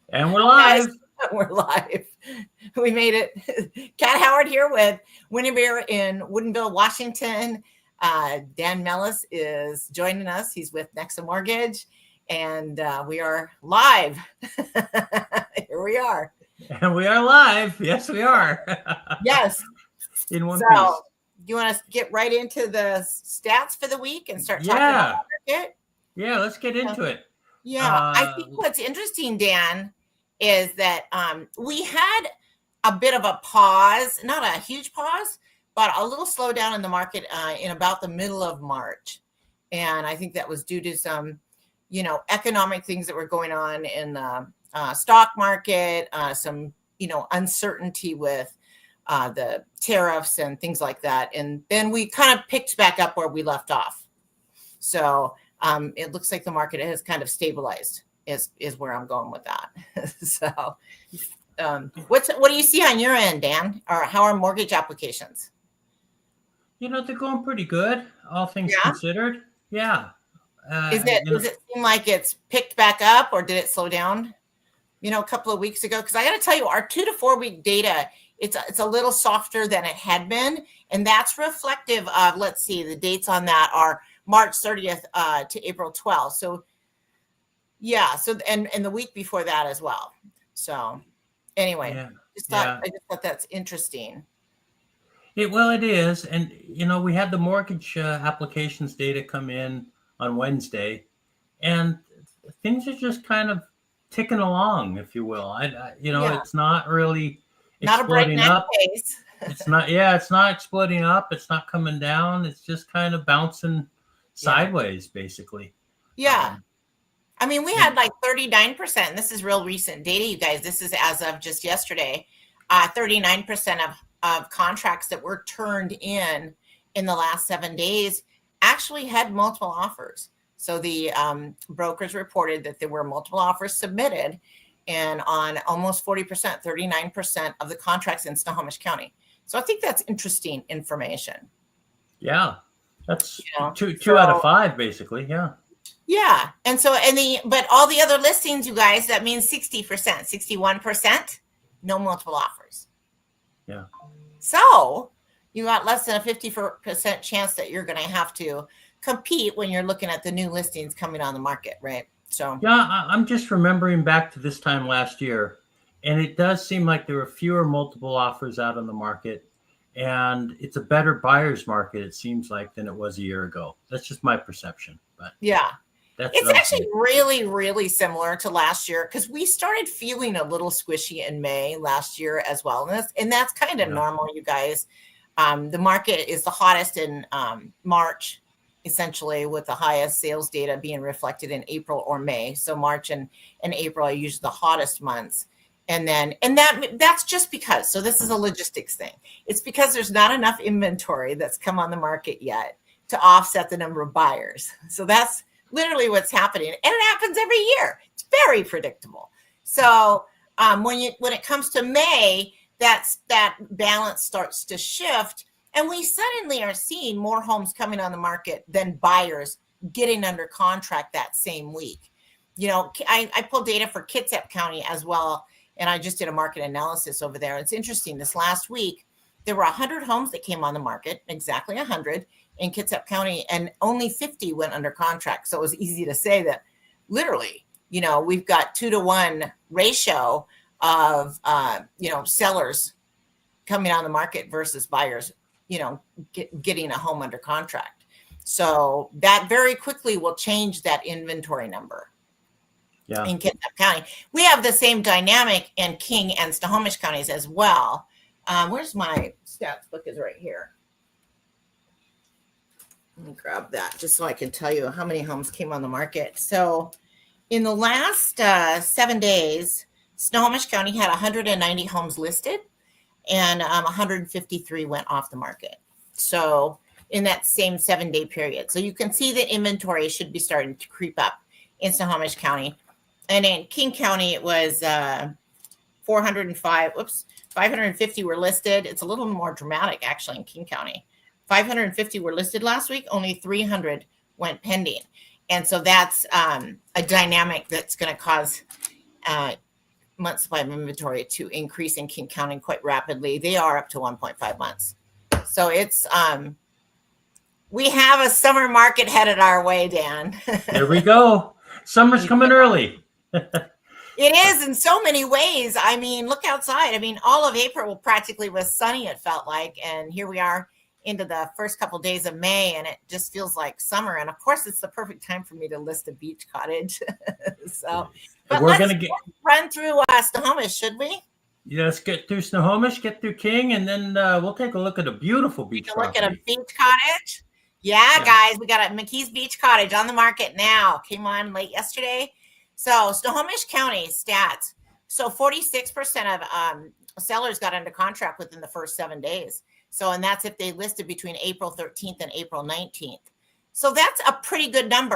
And we're live. We're live. We made it. Kat Howard here with Winnebeer in Woodinville, Washington. Dan Mellis is joining us. He's with Nexa Mortgage, and we are live. Here we are. And we are live. Yes, we are. Yes. In one piece. You want to get right into the stats for the week and start talking about the market? Yeah, let's get into it. Yeah, I think what's interesting, Dan, is that we had a bit of a pause, not a huge pause, but a little slowdown in the market in about the middle of March. And I think that was due to some, economic things that were going on in the stock market, some, uncertainty with the tariffs and things like that. And then we kind of picked back up where we left off. So it looks like the market has kind of stabilized is where I'm going with that. So what do you see on your end, Dan? Or how are mortgage applications? They're going pretty good, all things considered. Yeah. Does it seem like it's picked back up, or did it slow down, a couple of weeks ago? Because I got to tell you, our 2 to 4 week data, it's a little softer than it had been. And that's reflective of, let's see, the dates on that are March 30th to April 12th. So yeah. So, and the week before that as well. So anyway, I just thought that's interesting. It is. And, we had the mortgage applications data come in on Wednesday, and things are just kind of ticking along, if you will. It's not really exploding up. It's not exploding up. It's not coming down. It's just kind of bouncing sideways, basically. Yeah. We had like 39%. This is real recent data, you guys. This is as of just yesterday. 39% of contracts that were turned in the last 7 days actually had multiple offers. So the brokers reported that there were multiple offers submitted, and on almost 40%, 39% of the contracts in Snohomish County. So I think that's interesting information. Yeah, that's two out of 5, basically. Yeah. Yeah. And so, but all the other listings, you guys, that means 60%, 61%, no multiple offers. Yeah. So you got less than a 50% chance that you're going to have to compete when you're looking at the new listings coming on the market, right? So yeah, I'm just remembering back to this time last year, and it does seem like there were fewer multiple offers out on the market, and it's a better buyer's market, it seems like, than it was a year ago. That's just my perception. But yeah. It's actually really, really similar to last year, because we started feeling a little squishy in May last year as well. And that's kind of normal, you guys. The market is the hottest in March, essentially, with the highest sales data being reflected in April or May. So March and April are usually the hottest months. And that's just because, so this is a logistics thing. It's because there's not enough inventory that's come on the market yet to offset the number of buyers. So that's literally what's happening. And it happens every year. It's very predictable. So when it comes to May, that balance starts to shift. And we suddenly are seeing more homes coming on the market than buyers getting under contract that same week. I pulled data for Kitsap County as well, and I just did a market analysis over there. It's interesting. This last week, there were 100 homes that came on the market, exactly 100 in Kitsap County, and only 50 went under contract. So it was easy to say that literally, we've got 2 to 1 ratio of, sellers coming on the market versus buyers, getting a home under contract. So that very quickly will change that inventory number. Yeah. In Kitsap County. We have the same dynamic in King and Snohomish counties as well. Where's my stats book? Is right here. Let me grab that just so I can tell you how many homes came on the market. So in the last 7 days, Snohomish County had 190 homes listed, and 153 went off the market. So in that same 7-day period. So you can see the inventory should be starting to creep up in Snohomish County. And in King County, it was 550 were listed. It's a little more dramatic, actually, in King County. 550 were listed last week. Only 300 went pending. And so that's a dynamic that's going to cause month supply of inventory to increase in King County quite rapidly. They are up to 1.5 months. So it's we have a summer market headed our way, Dan. There we go. Summer's coming early. It is in so many ways. I mean, look outside. I mean, all of April practically was sunny, it felt like. And here we are into the first couple of days of May, and it just feels like summer. And of course, it's the perfect time for me to list a beach cottage. So, but we're let's going to run through Snohomish, should we? Let's get through Snohomish, get through King, and then we'll take a look at a beautiful beach Take a look property. at a beach cottage. Yeah, guys, we got a McKee's Beach Cottage on the market now. Came on late yesterday. So Snohomish County stats. So 46% of sellers got under contract within the first 7 days. So, and that's if they listed between April 13th and April 19th. So that's a pretty good number.